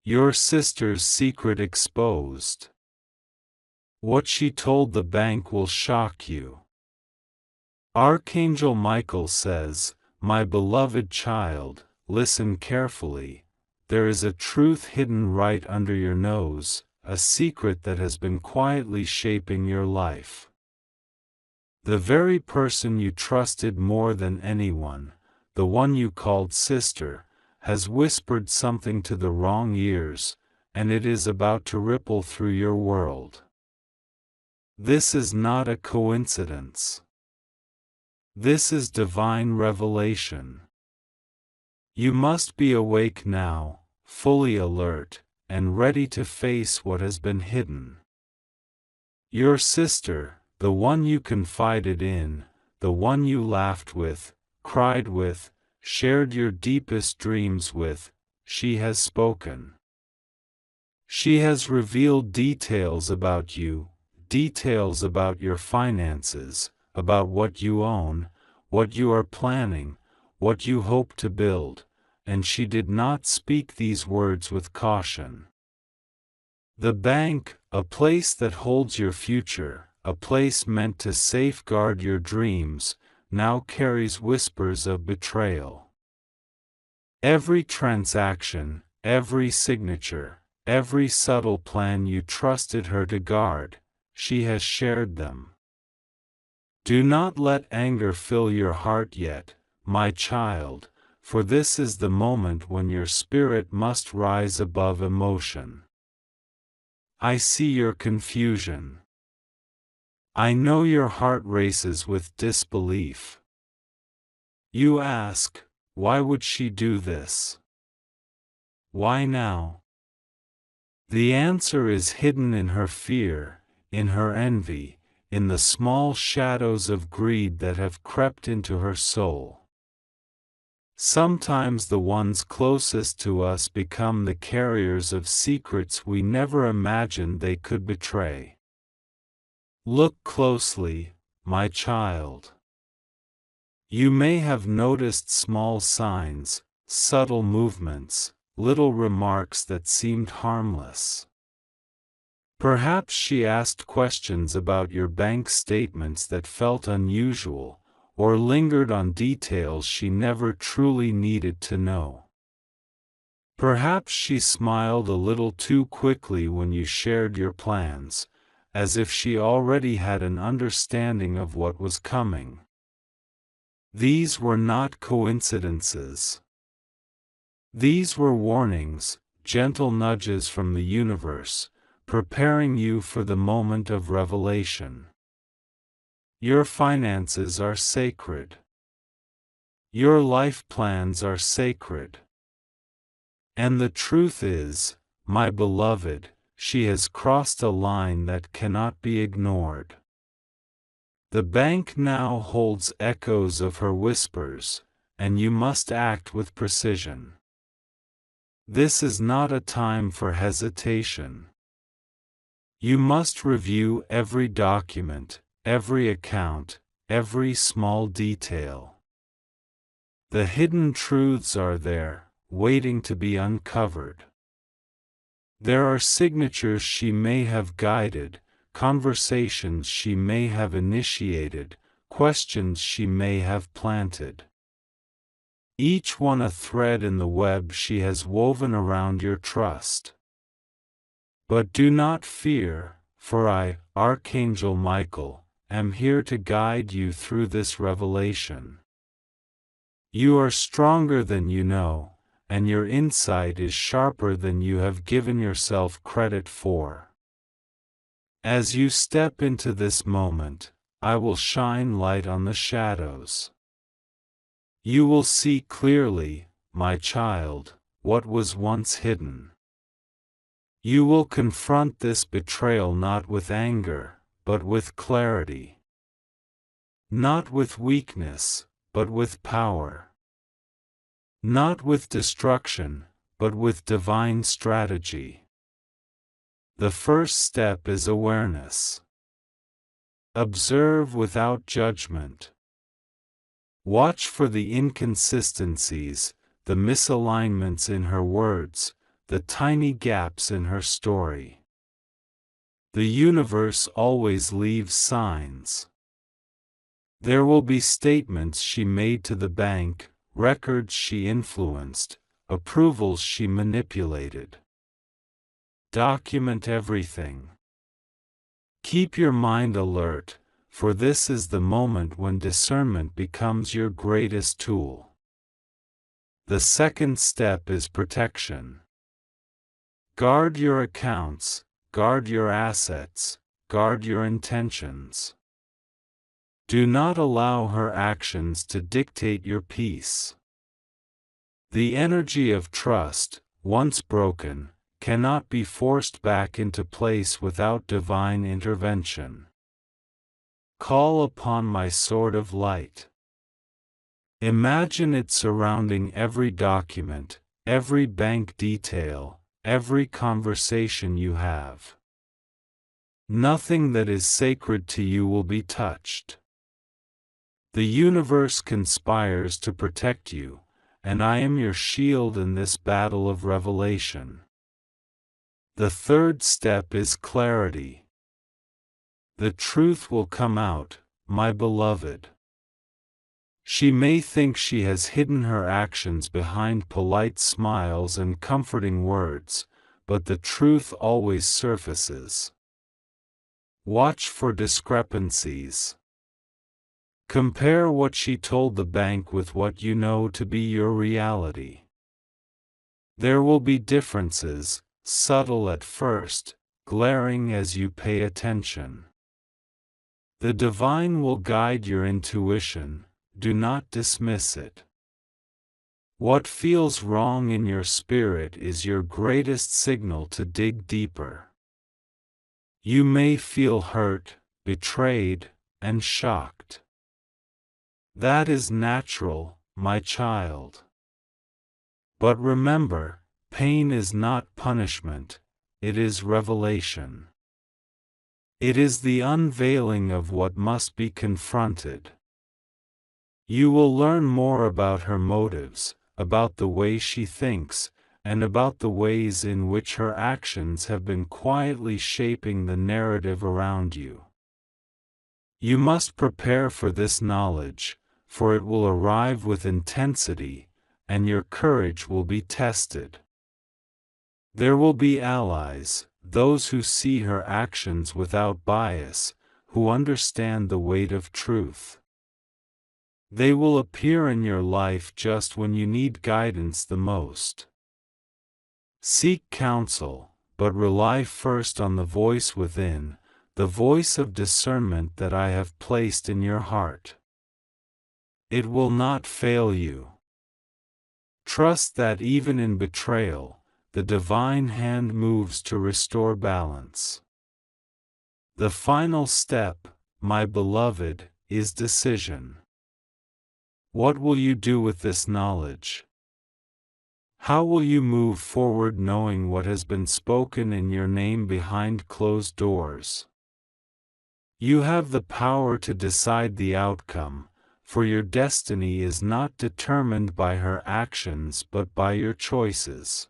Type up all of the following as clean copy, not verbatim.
Your sister's secret exposed. What she told the bank will shock you. Archangel Michael says, "My beloved child, listen carefully. There is a truth hidden right under your nose, a secret that has been quietly shaping your life. The very person you trusted more than anyone, the one you called sister, has whispered something to the wrong ears, and it is about to ripple through your world. This is not a coincidence. This is divine revelation. You must be awake now, fully alert, and ready to face what has been hidden. Your sister, the one you confided in, the one you laughed with, cried with, shared your deepest dreams with, she has spoken. She has revealed details about you, details about your finances, about what you own, what you are planning, what you hope to build, and she did not speak these words with caution. The bank, a place that holds your future, a place meant to safeguard your dreams, now carries whispers of betrayal. Every transaction, every signature, every subtle plan you trusted her to guard, she has shared them. Do not let anger fill your heart yet, my child, for this is the moment when your spirit must rise above emotion. I see your confusion. I know your heart races with disbelief. You ask, why would she do this? Why now? The answer is hidden in her fear, in her envy, in the small shadows of greed that have crept into her soul. Sometimes the ones closest to us become the carriers of secrets we never imagined they could betray. Look closely, my child. You may have noticed small signs, subtle movements, little remarks that seemed harmless. Perhaps she asked questions about your bank statements that felt unusual, or lingered on details she never truly needed to know. Perhaps she smiled a little too quickly when you shared your plans, as if she already had an understanding of what was coming. These were not coincidences. These were warnings, gentle nudges from the universe, preparing you for the moment of revelation. Your finances are sacred. Your life plans are sacred. And the truth is, my beloved, she has crossed a line that cannot be ignored. The bank now holds echoes of her whispers, and you must act with precision. This is not a time for hesitation. You must review every document, every account, every small detail. The hidden truths are there, waiting to be uncovered. There are signatures she may have guided, conversations she may have initiated, questions she may have planted. Each one a thread in the web she has woven around your trust. But do not fear, for I, Archangel Michael, am here to guide you through this revelation. You are stronger than you know, and your insight is sharper than you have given yourself credit for. As you step into this moment, I will shine light on the shadows. You will see clearly, my child, what was once hidden. You will confront this betrayal not with anger, but with clarity. Not with weakness, but with power. Not with destruction, but with divine strategy. The first step is awareness. Observe without judgment. Watch for the inconsistencies, the misalignments in her words, the tiny gaps in her story. The universe always leaves signs. There will be statements she made to the bank, records she influenced, approvals she manipulated. Document everything. Keep your mind alert, for this is the moment when discernment becomes your greatest tool. The second step is protection. Guard your accounts, guard your assets, guard your intentions. Do not allow her actions to dictate your peace. The energy of trust, once broken, cannot be forced back into place without divine intervention. Call upon my sword of light. Imagine it surrounding every document, every bank detail, every conversation you have. Nothing that is sacred to you will be touched. The universe conspires to protect you, and I am your shield in this battle of revelation. The third step is clarity. The truth will come out, my beloved. She may think she has hidden her actions behind polite smiles and comforting words, but the truth always surfaces. Watch for discrepancies. Compare what she told the bank with what you know to be your reality. There will be differences, subtle at first, glaring as you pay attention. The divine will guide your intuition, do not dismiss it. What feels wrong in your spirit is your greatest signal to dig deeper. You may feel hurt, betrayed, and shocked. That is natural, my child. But remember, pain is not punishment, it is revelation. It is the unveiling of what must be confronted. You will learn more about her motives, about the way she thinks, and about the ways in which her actions have been quietly shaping the narrative around you. You must prepare for this knowledge, for it will arrive with intensity, and your courage will be tested. There will be allies, those who see her actions without bias, who understand the weight of truth. They will appear in your life just when you need guidance the most. Seek counsel, but rely first on the voice within, the voice of discernment that I have placed in your heart. It will not fail you. Trust that even in betrayal, the divine hand moves to restore balance. The final step, my beloved, is decision. What will you do with this knowledge? How will you move forward knowing what has been spoken in your name behind closed doors? You have the power to decide the outcome, for your destiny is not determined by her actions but by your choices.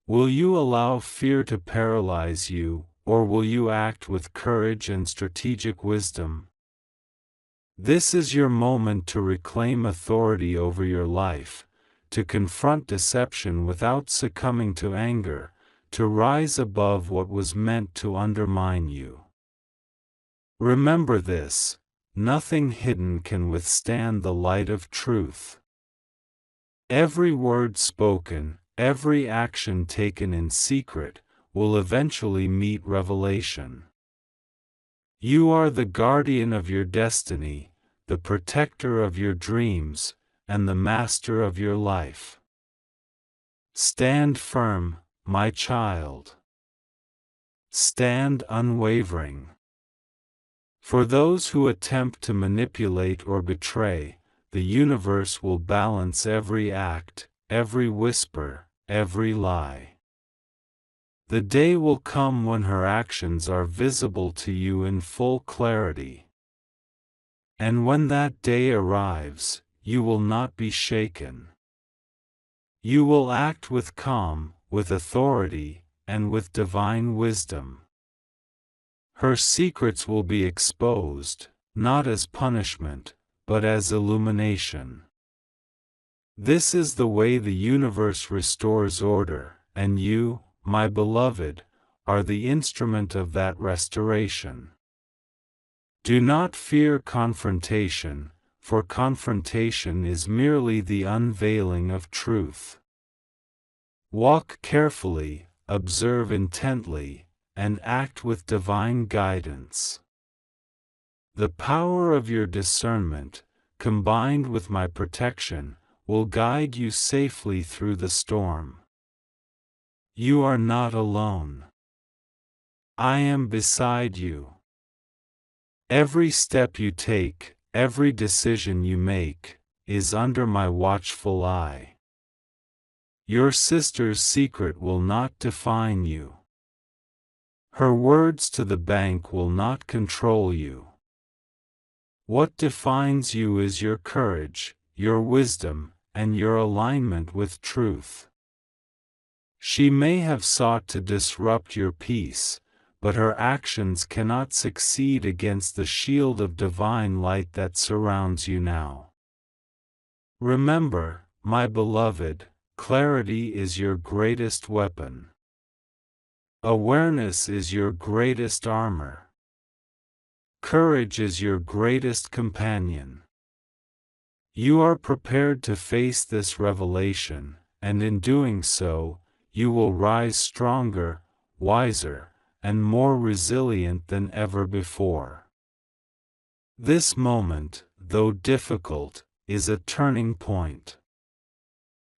Will you allow fear to paralyze you, or will you act with courage and strategic wisdom? This is your moment to reclaim authority over your life, to confront deception without succumbing to anger, to rise above what was meant to undermine you. Remember this: nothing hidden can withstand the light of truth. Every word spoken, every action taken in secret, will eventually meet revelation. You are the guardian of your destiny, the protector of your dreams, and the master of your life. Stand firm, my child. Stand unwavering. For those who attempt to manipulate or betray, the universe will balance every act, every whisper, every lie. The day will come when her actions are visible to you in full clarity. And when that day arrives, you will not be shaken. You will act with calm, with authority, and with divine wisdom. Her secrets will be exposed, not as punishment, but as illumination. This is the way the universe restores order, and you, my beloved, are the instrument of that restoration. Do not fear confrontation, for confrontation is merely the unveiling of truth. Walk carefully, observe intently, and act with divine guidance. The power of your discernment, combined with my protection, will guide you safely through the storm. You are not alone. I am beside you. Every step you take, every decision you make, is under my watchful eye. Your sister's secret will not define you. Her words to the bank will not control you. What defines you is your courage, your wisdom, and your alignment with truth. She may have sought to disrupt your peace, but her actions cannot succeed against the shield of divine light that surrounds you now. Remember, my beloved, clarity is your greatest weapon. Awareness is your greatest armor. Courage is your greatest companion. You are prepared to face this revelation, and in doing so, you will rise stronger, wiser, and more resilient than ever before. This moment, though difficult, is a turning point.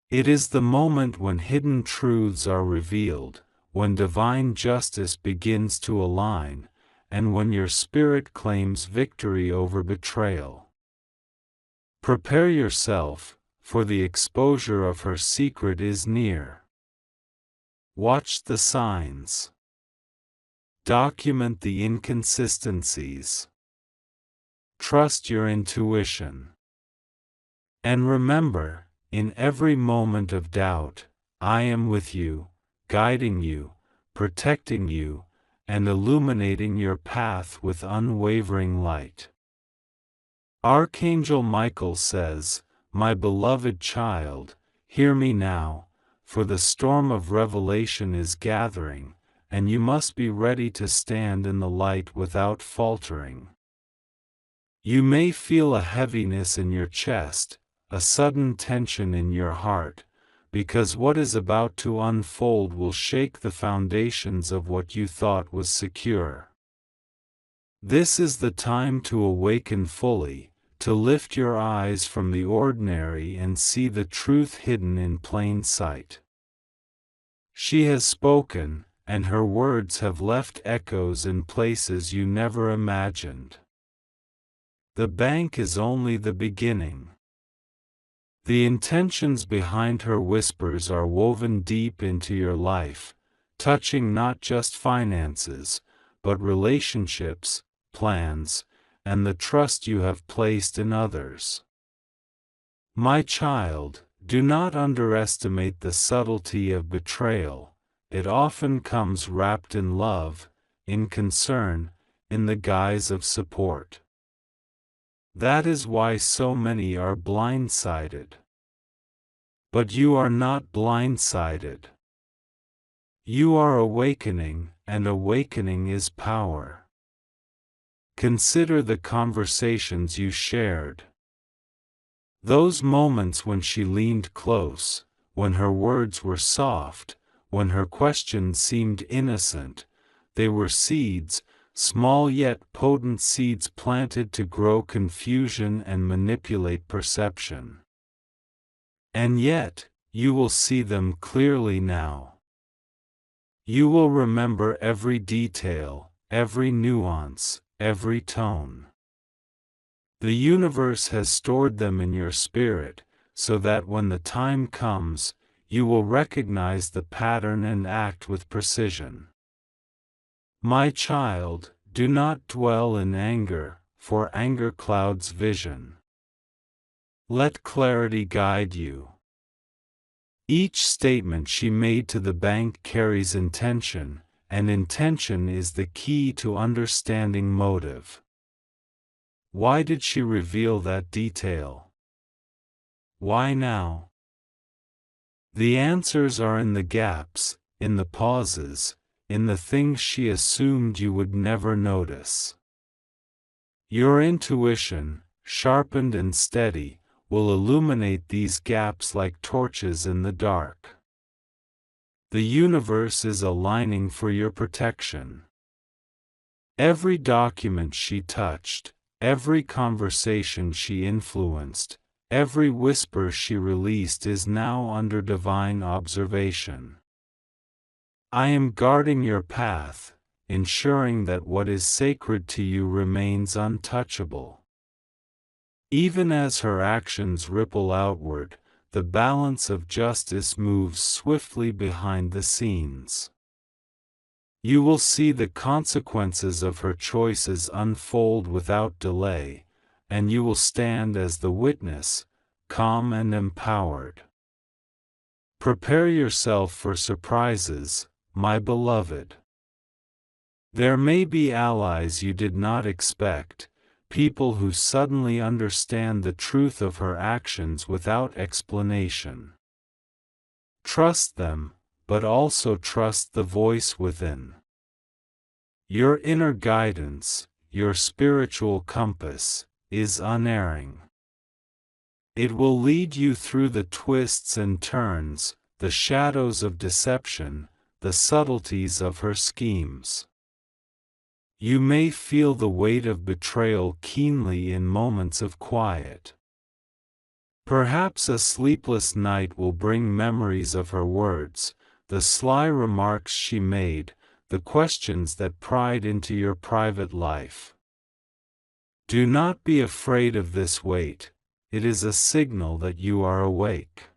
It is the moment when hidden truths are revealed, when divine justice begins to align, and when your spirit claims victory over betrayal. Prepare yourself, for the exposure of her secret is near. Watch the signs. Document the inconsistencies. Trust your intuition. And remember, in every moment of doubt, I am with you, guiding you, protecting you, and illuminating your path with unwavering light. Archangel Michael says, "My beloved child, hear me now, for the storm of revelation is gathering, and you must be ready to stand in the light without faltering." You may feel a heaviness in your chest, a sudden tension in your heart, because what is about to unfold will shake the foundations of what you thought was secure. This is the time to awaken fully, to lift your eyes from the ordinary and see the truth hidden in plain sight. She has spoken, and her words have left echoes in places you never imagined. The bank is only the beginning. The intentions behind her whispers are woven deep into your life, touching not just finances, but relationships, plans, and the trust you have placed in others. My child, do not underestimate the subtlety of betrayal. It often comes wrapped in love, in concern, in the guise of support. That is why so many are blindsided. But you are not blindsided. You are awakening, and awakening is power. Consider the conversations you shared. Those moments when she leaned close, when her words were soft, when her questions seemed innocent, they were seeds, small yet potent seeds planted to grow confusion and manipulate perception. And yet, you will see them clearly now. You will remember every detail, every nuance, every tone. The universe has stored them in your spirit, so that when the time comes, you will recognize the pattern and act with precision. My child, do not dwell in anger, for anger clouds vision. Let clarity guide you. Each statement she made to the bank carries intention, and intention is the key to understanding motive. Why did she reveal that detail? Why now? The answers are in the gaps, in the pauses, in the things she assumed you would never notice. Your intuition, sharpened and steady, will illuminate these gaps like torches in the dark. The universe is aligning for your protection. Every document she touched, every conversation she influenced, every whisper she released is now under divine observation. I am guarding your path, ensuring that what is sacred to you remains untouchable. Even as her actions ripple outward, the balance of justice moves swiftly behind the scenes. You will see the consequences of her choices unfold without delay, and you will stand as the witness, calm and empowered. Prepare yourself for surprises, my beloved. There may be allies you did not expect, people who suddenly understand the truth of her actions without explanation. Trust them, but also trust the voice within. Your inner guidance, your spiritual compass, is unerring. It will lead you through the twists and turns, the shadows of deception, the subtleties of her schemes. You may feel the weight of betrayal keenly in moments of quiet. Perhaps a sleepless night will bring memories of her words, the sly remarks she made, the questions that pried into your private life. Do not be afraid of this weight, it is a signal that you are awake.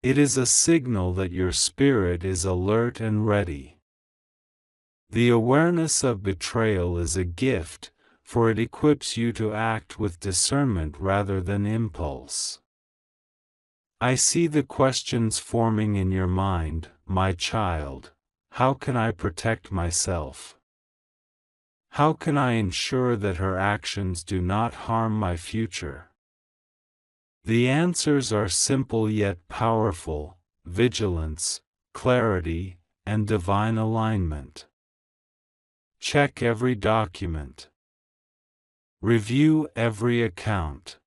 It is a signal that your spirit is alert and ready. The awareness of betrayal is a gift, for it equips you to act with discernment rather than impulse. I see the questions forming in your mind, my child. How can I protect myself? How can I ensure that her actions do not harm my future? The answers are simple yet powerful: vigilance, clarity, and divine alignment. Check every document. Review every account.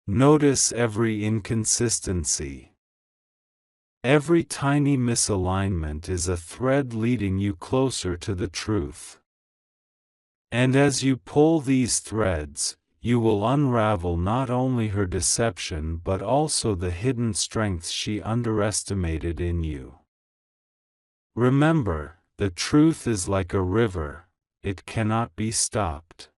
Notice every inconsistency. Every tiny misalignment is a thread leading you closer to the truth. And as you pull these threads, you will unravel not only her deception but also the hidden strengths she underestimated in you. Remember, the truth is like a river, it cannot be stopped.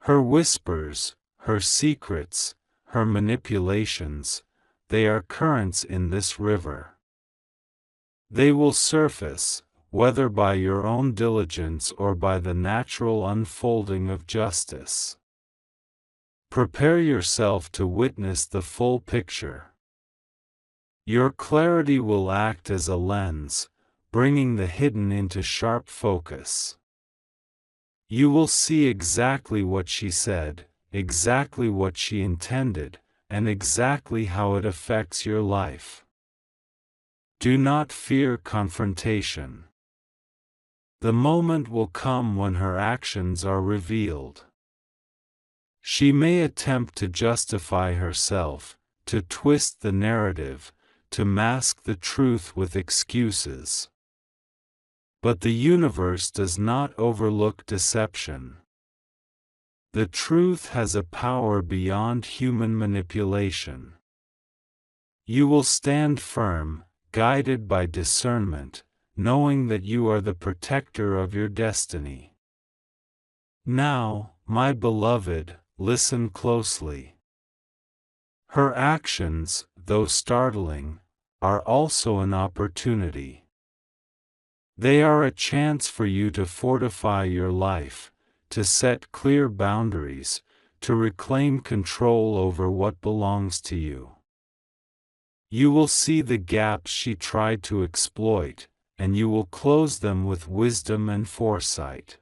Her whispers, her secrets, her manipulations, they are currents in this river. They will surface, whether by your own diligence or by the natural unfolding of justice. Prepare yourself to witness the full picture. Your clarity will act as a lens, bringing the hidden into sharp focus. You will see exactly what she said, exactly what she intended, and exactly how it affects your life. Do not fear confrontation. The moment will come when her actions are revealed. She may attempt to justify herself, to twist the narrative, to mask the truth with excuses. But the universe does not overlook deception. The truth has a power beyond human manipulation. You will stand firm, guided by discernment, knowing that you are the protector of your destiny. Now, my beloved, listen closely. Her actions, though startling, are also an opportunity. They are a chance for you to fortify your life, to set clear boundaries, to reclaim control over what belongs to you. You will see the gaps she tried to exploit, and you will close them with wisdom and foresight.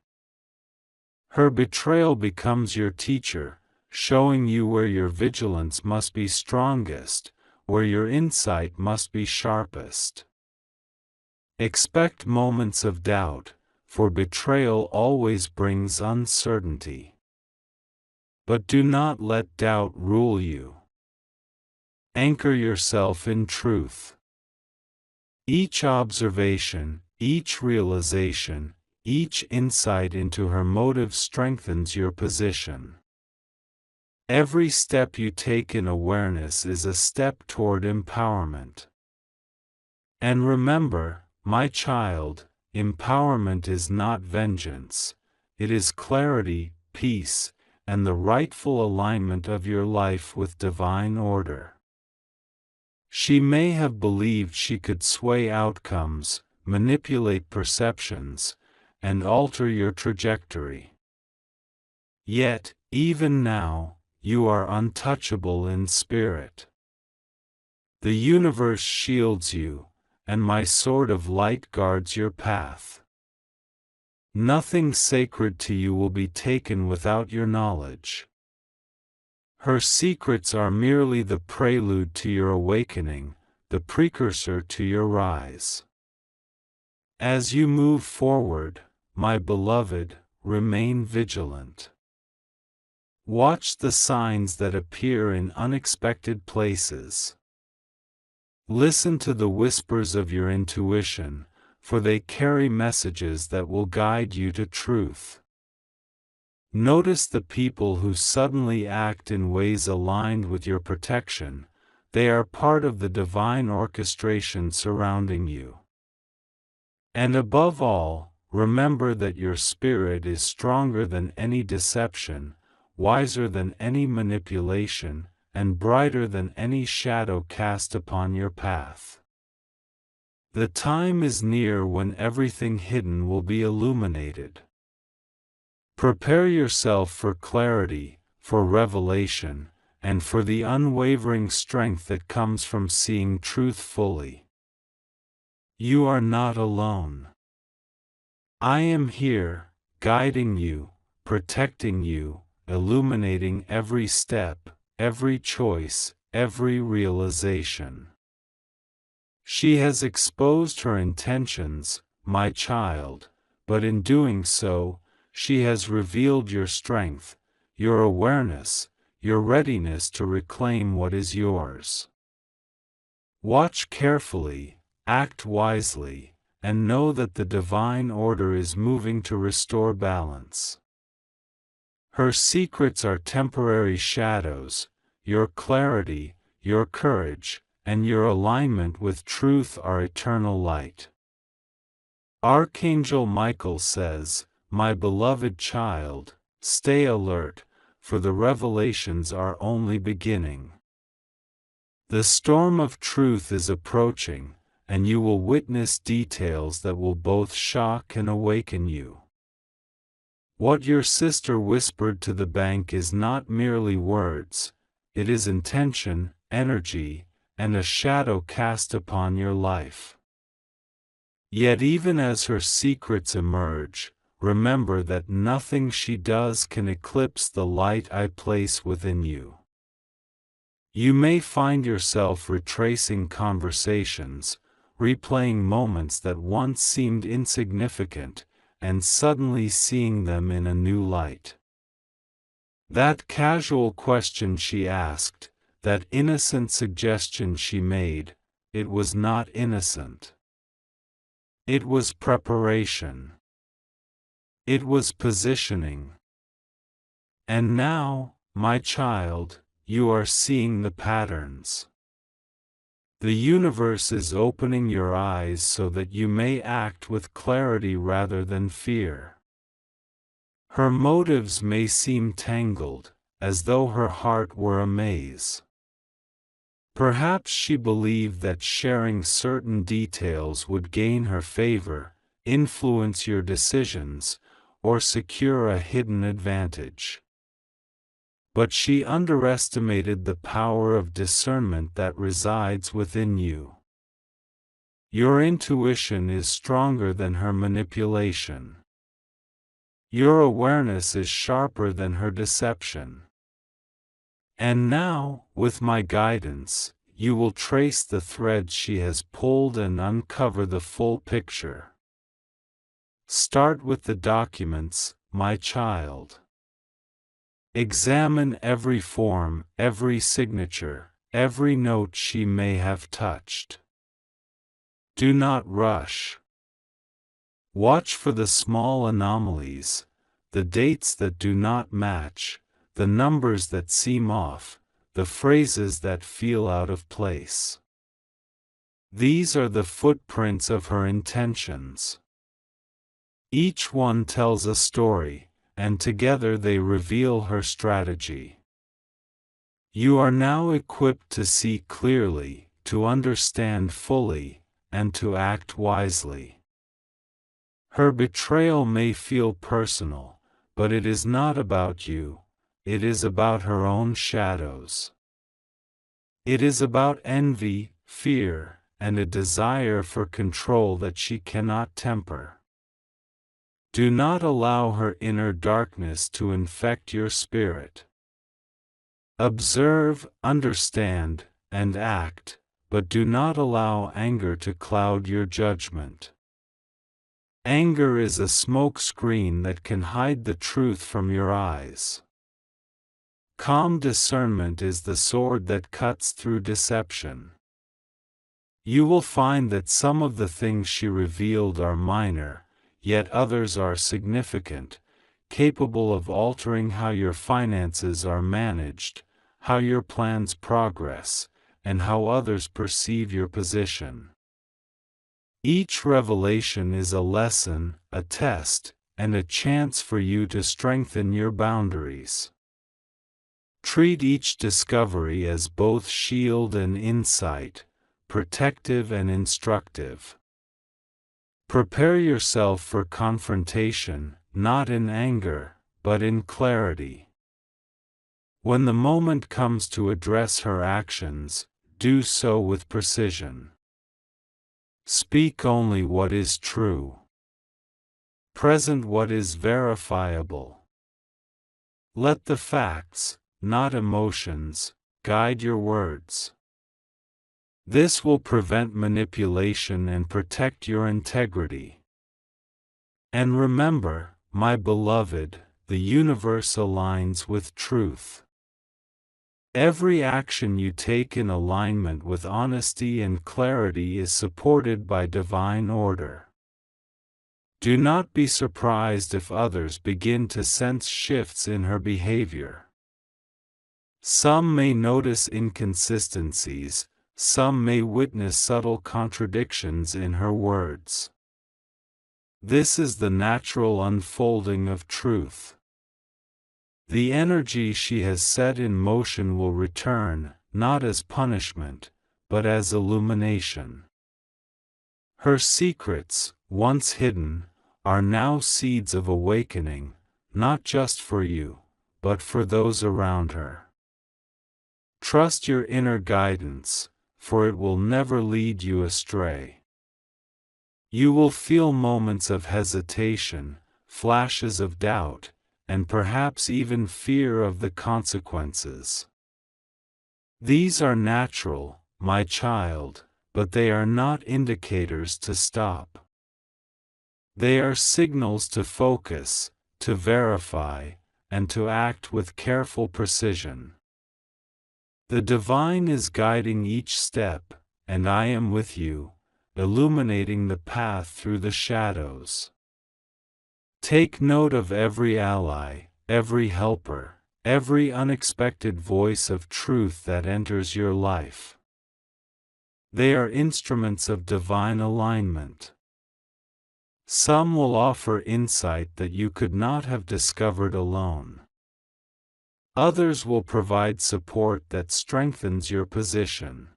Her betrayal becomes your teacher, showing you where your vigilance must be strongest, where your insight must be sharpest. Expect moments of doubt, for betrayal always brings uncertainty. But do not let doubt rule you. Anchor yourself in truth. Each observation, each realization, each insight into her motive strengthens your position. Every step you take in awareness is a step toward empowerment. And remember, my child, empowerment is not vengeance, it is clarity, peace, and the rightful alignment of your life with divine order. She may have believed she could sway outcomes, manipulate perceptions, and alter your trajectory. Yet, even now, you are untouchable in spirit. The universe shields you, and my sword of light guards your path. Nothing sacred to you will be taken without your knowledge. Her secrets are merely the prelude to your awakening, the precursor to your rise. As you move forward, my beloved, remain vigilant. Watch the signs that appear in unexpected places. Listen to the whispers of your intuition, for they carry messages that will guide you to truth. Notice the people who suddenly act in ways aligned with your protection. They are part of the divine orchestration surrounding you. And above all, remember that your spirit is stronger than any deception, wiser than any manipulation, and brighter than any shadow cast upon your path. The time is near when everything hidden will be illuminated. Prepare yourself for clarity, for revelation, and for the unwavering strength that comes from seeing truth fully. You are not alone. I am here, guiding you, protecting you, illuminating every step, every choice, every realization. She has exposed her intentions, my child, but in doing so, she has revealed your strength, your awareness, your readiness to reclaim what is yours. Watch carefully, act wisely, and know that the divine order is moving to restore balance. Her secrets are temporary shadows, your clarity, your courage, and your alignment with truth are eternal light. Archangel Michael says, "My beloved child, stay alert, for the revelations are only beginning." The storm of truth is approaching, and you will witness details that will both shock and awaken you. What your sister whispered to the bank is not merely words, it is intention, energy, and a shadow cast upon your life. Yet even as her secrets emerge, remember that nothing she does can eclipse the light I place within you. You may find yourself retracing conversations, replaying moments that once seemed insignificant, and suddenly seeing them in a new light. That casual question she asked, that innocent suggestion she made, it was not innocent. It was preparation. It was positioning. And now, my child, you are seeing the patterns. The universe is opening your eyes so that you may act with clarity rather than fear. Her motives may seem tangled, as though her heart were a maze. Perhaps she believed that sharing certain details would gain her favor, influence your decisions, or secure a hidden advantage. but she underestimated the power of discernment that resides within you. Your intuition is stronger than her manipulation. Your awareness is sharper than her deception. And now, with my guidance, you will trace the threads she has pulled and uncover the full picture. Start with the documents, my child. Examine every form, every signature, every note she may have touched. Do not rush. Watch for the small anomalies, the dates that do not match, the numbers that seem off, the phrases that feel out of place. These are the footprints of her intentions. Each one tells a story, and together they reveal her strategy. You are now equipped to see clearly, to understand fully, and to act wisely. Her betrayal may feel personal, but it is not about you, it is about her own shadows. It is about envy, fear, and a desire for control that she cannot temper. Do not allow her inner darkness to infect your spirit. Observe, understand, and act, but do not allow anger to cloud your judgment. Anger is a smoke screen that can hide the truth from your eyes. Calm discernment is the sword that cuts through deception. You will find that some of the things she revealed are minor, yet others are significant, capable of altering how your finances are managed, how your plans progress, and how others perceive your position. Each revelation is a lesson, a test, and a chance for you to strengthen your boundaries. Treat each discovery as both shield and insight, protective and instructive. Prepare yourself for confrontation, not in anger, but in clarity. When the moment comes to address her actions, do so with precision. Speak only what is true. Present what is verifiable. Let the facts, not emotions, guide your words. This will prevent manipulation and protect your integrity. And remember, my beloved, the universe aligns with truth. Every action you take in alignment with honesty and clarity is supported by divine order. Do not be surprised if others begin to sense shifts in her behavior. Some may notice inconsistencies, some may witness subtle contradictions in her words. This is the natural unfolding of truth. The energy she has set in motion will return, not as punishment, but as illumination. Her secrets, once hidden, are now seeds of awakening, not just for you, but for those around her. Trust your inner guidance, for it will never lead you astray. You will feel moments of hesitation, flashes of doubt, and perhaps even fear of the consequences. These are natural, my child, but they are not indicators to stop. They are signals to focus, to verify, and to act with careful precision. The divine is guiding each step, and I am with you, illuminating the path through the shadows. Take note of every ally, every helper, every unexpected voice of truth that enters your life. They are instruments of divine alignment. Some will offer insight that you could not have discovered alone. Others will provide support that strengthens your position.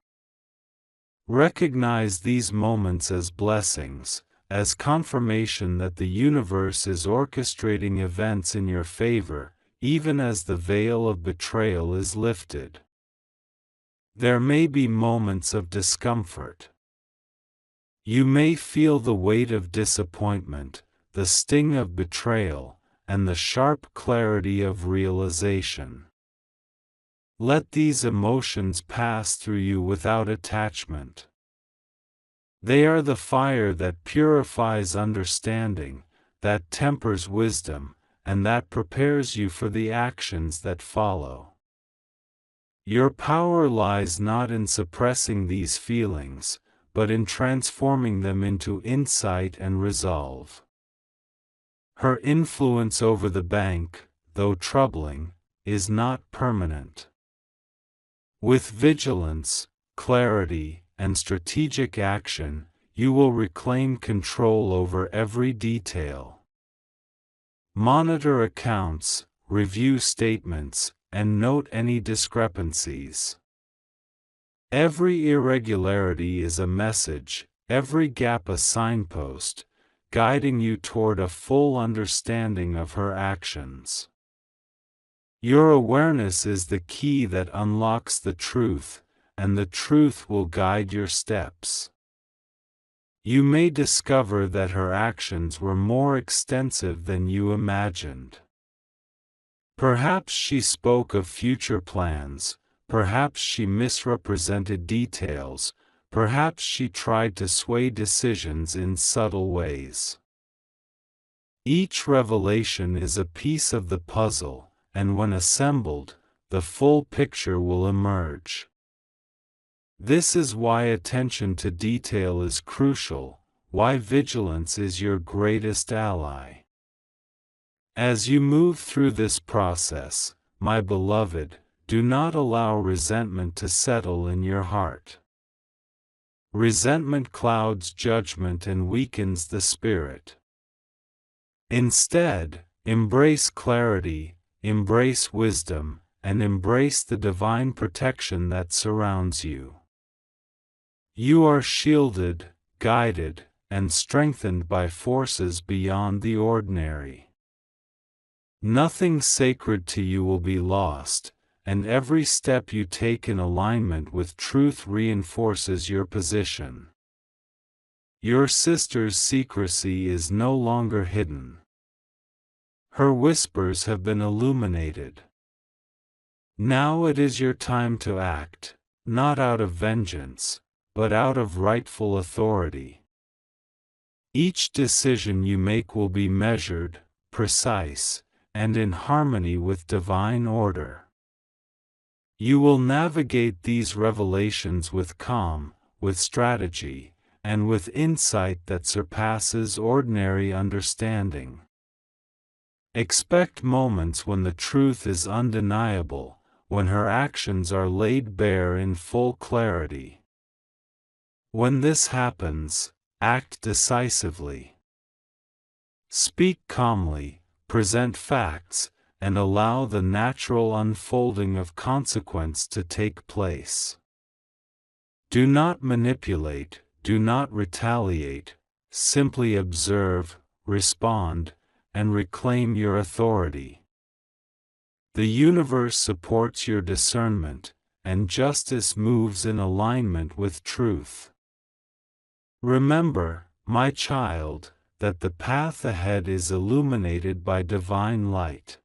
Recognize these moments as blessings, as confirmation that the universe is orchestrating events in your favor, even as the veil of betrayal is lifted. There may be moments of discomfort. You may feel the weight of disappointment, the sting of betrayal, and the sharp clarity of realization. Let these emotions pass through you without attachment. They are the fire that purifies understanding, that tempers wisdom, and that prepares you for the actions that follow. Your power lies not in suppressing these feelings, but in transforming them into insight and resolve. Her influence over the bank, though troubling, is not permanent. With vigilance, clarity, and strategic action, you will reclaim control over every detail. Monitor accounts, review statements, and note any discrepancies. Every irregularity is a message, every gap a signpost, guiding you toward a full understanding of her actions. Your awareness is the key that unlocks the truth, and the truth will guide your steps. You may discover that her actions were more extensive than you imagined. Perhaps she spoke of future plans, perhaps she misrepresented details, perhaps she tried to sway decisions in subtle ways. Each revelation is a piece of the puzzle, and when assembled, the full picture will emerge. This is why attention to detail is crucial, why vigilance is your greatest ally. As you move through this process, my beloved, do not allow resentment to settle in your heart. Resentment clouds judgment and weakens the spirit. Instead, embrace clarity, embrace wisdom, and embrace the divine protection that surrounds you. You are shielded, guided, and strengthened by forces beyond the ordinary. Nothing sacred to you will be lost, and every step you take in alignment with truth reinforces your position. Your sister's secrecy is no longer hidden. Her whispers have been illuminated. Now it is your time to act, not out of vengeance, but out of rightful authority. Each decision you make will be measured, precise, and in harmony with divine order. You will navigate these revelations with calm, with strategy, and with insight that surpasses ordinary understanding. Expect moments when the truth is undeniable, when her actions are laid bare in full clarity. When this happens, act decisively. Speak calmly, present facts, and allow the natural unfolding of consequence to take place. Do not manipulate, do not retaliate, simply observe, respond, and reclaim your authority. The universe supports your discernment, and justice moves in alignment with truth. Remember, my child, that the path ahead is illuminated by divine light.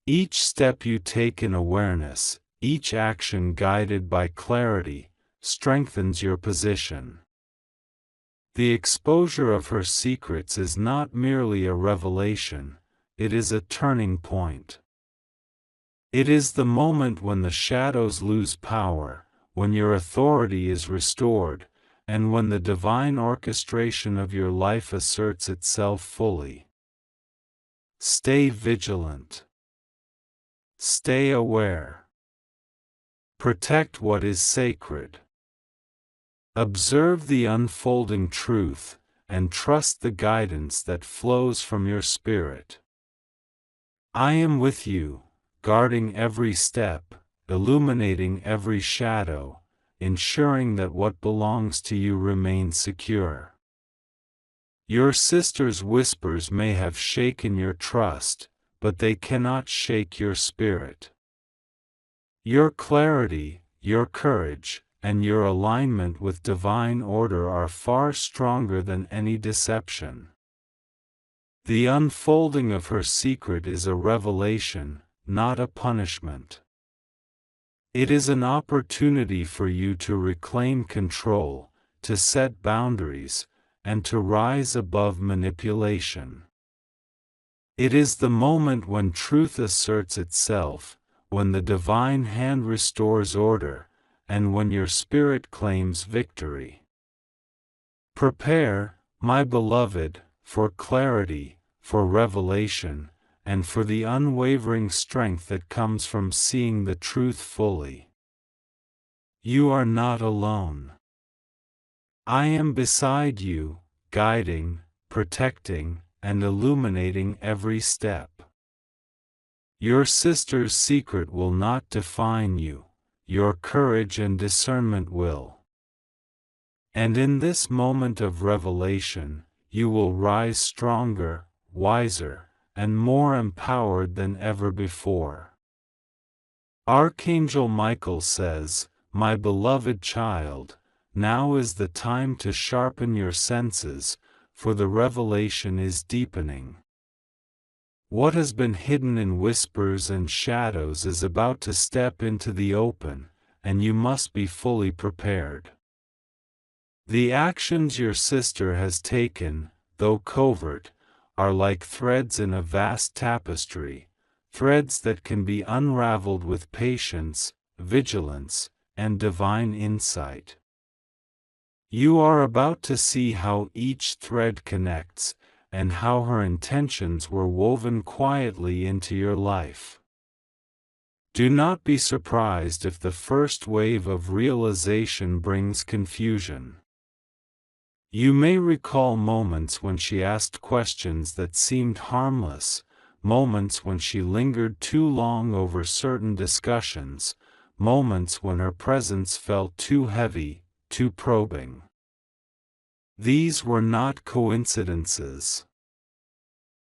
Each step you take in awareness, each action guided by clarity, strengthens your position. The exposure of her secrets is not merely a revelation, it is a turning point. It is the moment when the shadows lose power, when your authority is restored, and when the divine orchestration of your life asserts itself fully. Stay vigilant. Stay aware. Protect what is sacred. Observe the unfolding truth, and trust the guidance that flows from your spirit. I am with you, guarding every step, illuminating every shadow, ensuring that what belongs to you remains secure. Your sister's whispers may have shaken your trust, but they cannot shake your spirit. Your clarity, your courage, and your alignment with divine order are far stronger than any deception. The unfolding of her secret is a revelation, not a punishment. It is an opportunity for you to reclaim control, to set boundaries, and to rise above manipulation. It is the moment when truth asserts itself, when the divine hand restores order, and when your spirit claims victory. Prepare, my beloved, for clarity, for revelation, and for the unwavering strength that comes from seeing the truth fully. You are not alone. I am beside you, guiding, protecting, and illuminating every step. Your sister's secret will not define you, your courage and discernment will. And in this moment of revelation, you will rise stronger, wiser, and more empowered than ever before. Archangel Michael says, "My beloved child, now is the time to sharpen your senses, for the revelation is deepening. What has been hidden in whispers and shadows is about to step into the open, and you must be fully prepared." The actions your sister has taken, though covert, are like threads in a vast tapestry, threads that can be unraveled with patience, vigilance, and divine insight. You are about to see how each thread connects, and how her intentions were woven quietly into your life. Do not be surprised if the first wave of realization brings confusion. You may recall moments when she asked questions that seemed harmless, moments when she lingered too long over certain discussions, moments when her presence felt too heavy, too probing. These were not coincidences.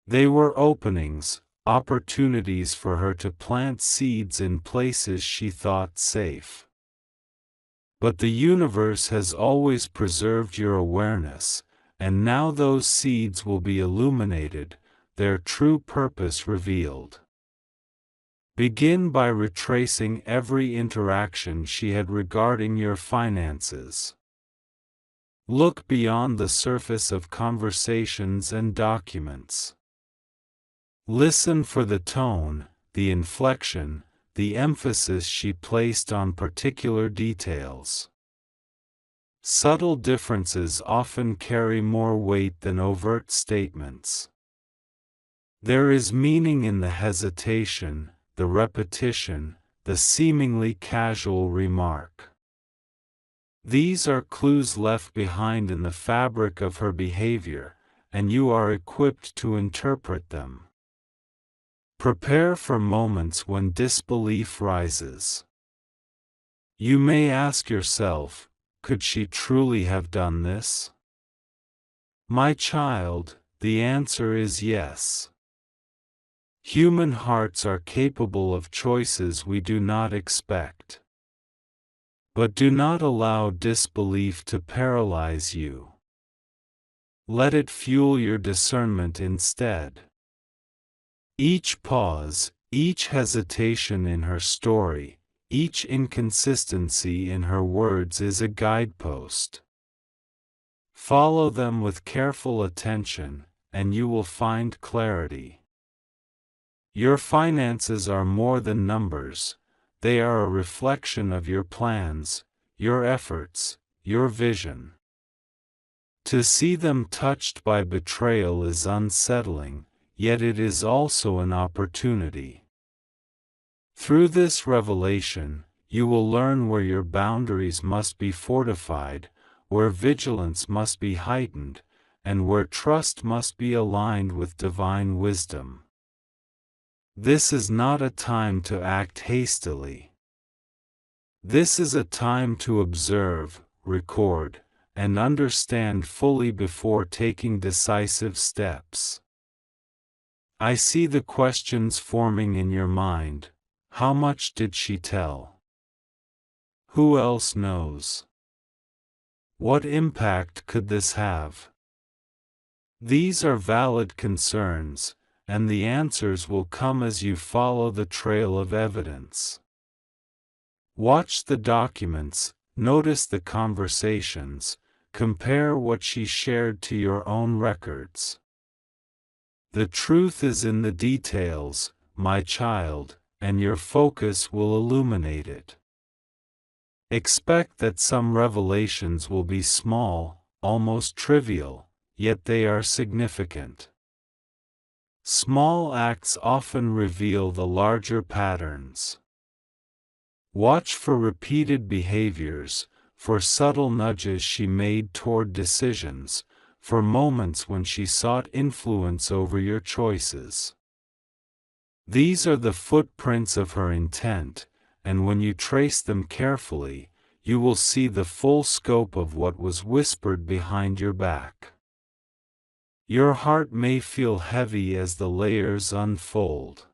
They were openings, opportunities for her to plant seeds in places she thought safe. But the universe has always preserved your awareness, and now those seeds will be illuminated, their true purpose revealed. Begin by retracing every interaction she had regarding your finances. Look beyond the surface of conversations and documents. Listen for the tone, the inflection, the emphasis she placed on particular details. Subtle differences often carry more weight than overt statements. There is meaning in the hesitation, the repetition, the seemingly casual remark. These are clues left behind in the fabric of her behavior, and you are equipped to interpret them. Prepare for moments when disbelief rises. You may ask yourself, could she truly have done this? My child, the answer is yes. Human hearts are capable of choices we do not expect. But do not allow disbelief to paralyze you. Let it fuel your discernment instead. Each pause, each hesitation in her story, each inconsistency in her words is a guidepost. Follow them with careful attention, and you will find clarity. Your finances are more than numbers, they are a reflection of your plans, your efforts, your vision. To see them touched by betrayal is unsettling, yet it is also an opportunity. Through this revelation, you will learn where your boundaries must be fortified, where vigilance must be heightened, and where trust must be aligned with divine wisdom. This is not a time to act hastily. This is a time to observe, record, and understand fully before taking decisive steps. I see the questions forming in your mind. How much did she tell? Who else knows? What impact could this have? These are valid concerns, and the answers will come as you follow the trail of evidence. Watch the documents, notice the conversations, compare what she shared to your own records. The truth is in the details, my child, and your focus will illuminate it. Expect that some revelations will be small, almost trivial, yet they are significant. Small acts often reveal the larger patterns. Watch for repeated behaviors, for subtle nudges she made toward decisions, for moments when she sought influence over your choices. These are the footprints of her intent, and when you trace them carefully, you will see the full scope of what was whispered behind your back. Your heart may feel heavy as the layers unfold.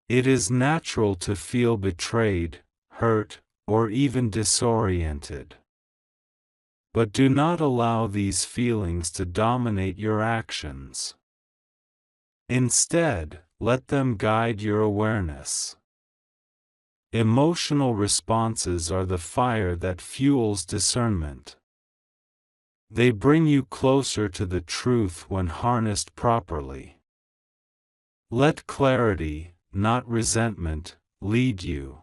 It is natural to feel betrayed, hurt, or even disoriented. But do not allow these feelings to dominate your actions. Instead, let them guide your awareness. Emotional responses are the fire that fuels discernment. They bring you closer to the truth when harnessed properly. Let clarity, not resentment, lead you.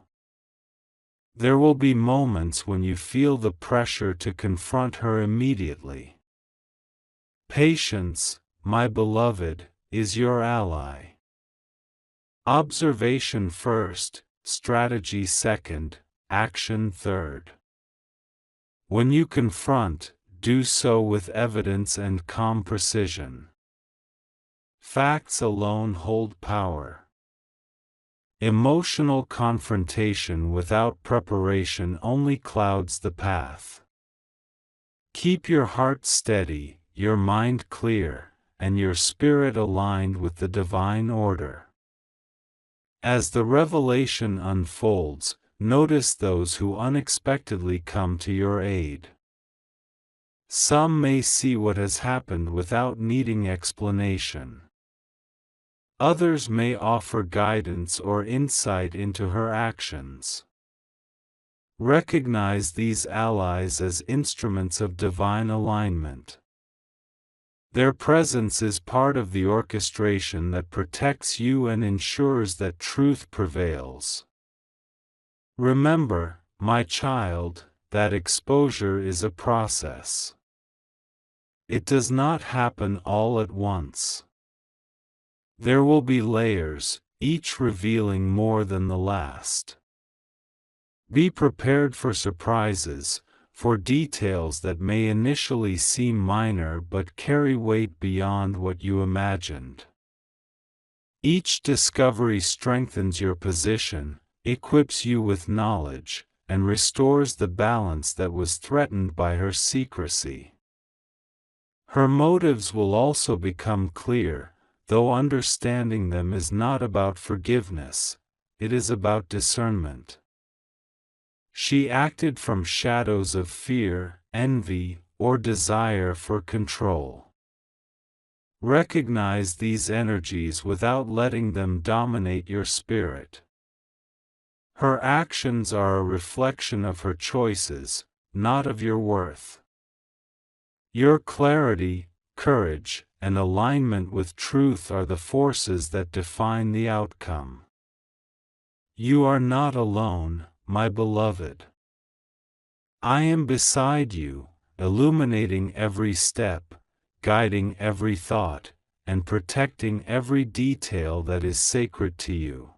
There will be moments when you feel the pressure to confront her immediately. Patience, my beloved, is your ally. Observation first, strategy second, action third. When you confront, do so with evidence and calm precision. Facts alone hold power. Emotional confrontation without preparation only clouds the path. Keep your heart steady, your mind clear, and your spirit aligned with the divine order. As the revelation unfolds, notice those who unexpectedly come to your aid. Some may see what has happened without needing explanation. Others may offer guidance or insight into her actions. Recognize these allies as instruments of divine alignment. Their presence is part of the orchestration that protects you and ensures that truth prevails. Remember, my child, that exposure is a process. It does not happen all at once. There will be layers, each revealing more than the last. Be prepared for surprises, for details that may initially seem minor but carry weight beyond what you imagined. Each discovery strengthens your position, equips you with knowledge, and restores the balance that was threatened by her secrecy. Her motives will also become clear, though understanding them is not about forgiveness, it is about discernment. She acted from shadows of fear, envy, or desire for control. Recognize these energies without letting them dominate your spirit. Her actions are a reflection of her choices, not of your worth. Your clarity, courage, and alignment with truth are the forces that define the outcome. You are not alone, my beloved. I am beside you, illuminating every step, guiding every thought, and protecting every detail that is sacred to you.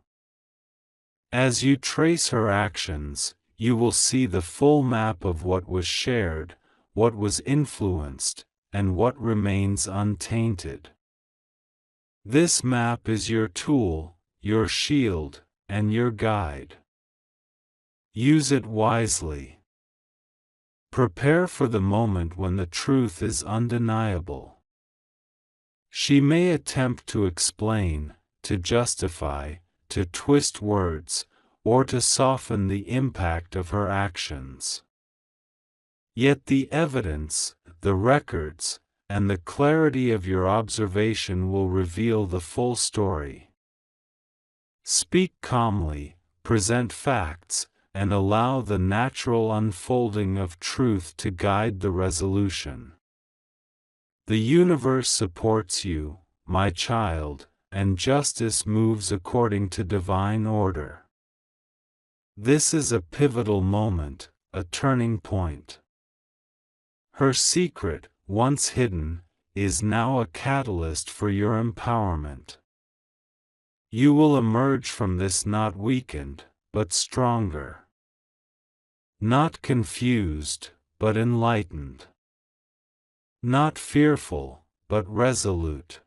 As you trace her actions, you will see the full map of what was shared, what was influenced, and what remains untainted. This map is your tool, your shield, and your guide. Use it wisely. Prepare for the moment when the truth is undeniable. She may attempt to explain, to justify, to twist words, or to soften the impact of her actions. Yet the evidence, the records, and the clarity of your observation will reveal the full story. Speak calmly, present facts, and allow the natural unfolding of truth to guide the resolution. The universe supports you, my child, and justice moves according to divine order. This is a pivotal moment, a turning point. Her secret, once hidden, is now a catalyst for your empowerment. You will emerge from this not weakened, but stronger. Not confused, but enlightened. Not fearful, but resolute.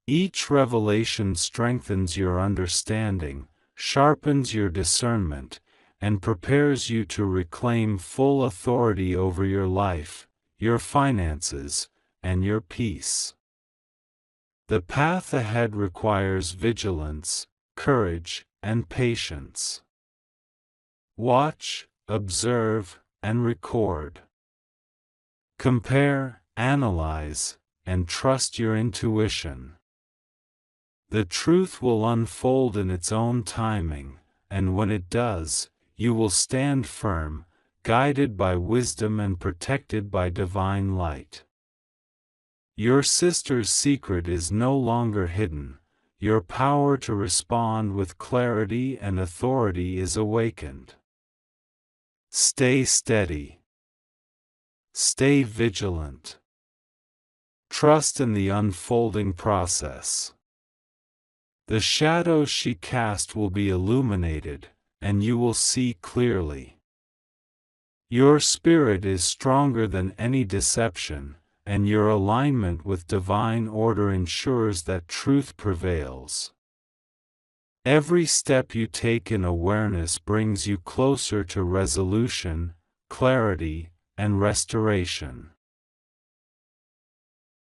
Each revelation strengthens your understanding, sharpens your discernment, and prepares you to reclaim full authority over your life, your finances, and your peace. The path ahead requires vigilance, courage, and patience. Watch, observe, and record. Compare, analyze, and trust your intuition. The truth will unfold in its own timing, and when it does, you will stand firm, guided by wisdom and protected by divine light. Your sister's secret is no longer hidden. Your power to respond with clarity and authority is awakened. Stay steady. Stay vigilant. Trust in the unfolding process. The shadows she cast will be illuminated, and you will see clearly. Your spirit is stronger than any deception, and your alignment with divine order ensures that truth prevails. Every step you take in awareness brings you closer to resolution, clarity, and restoration.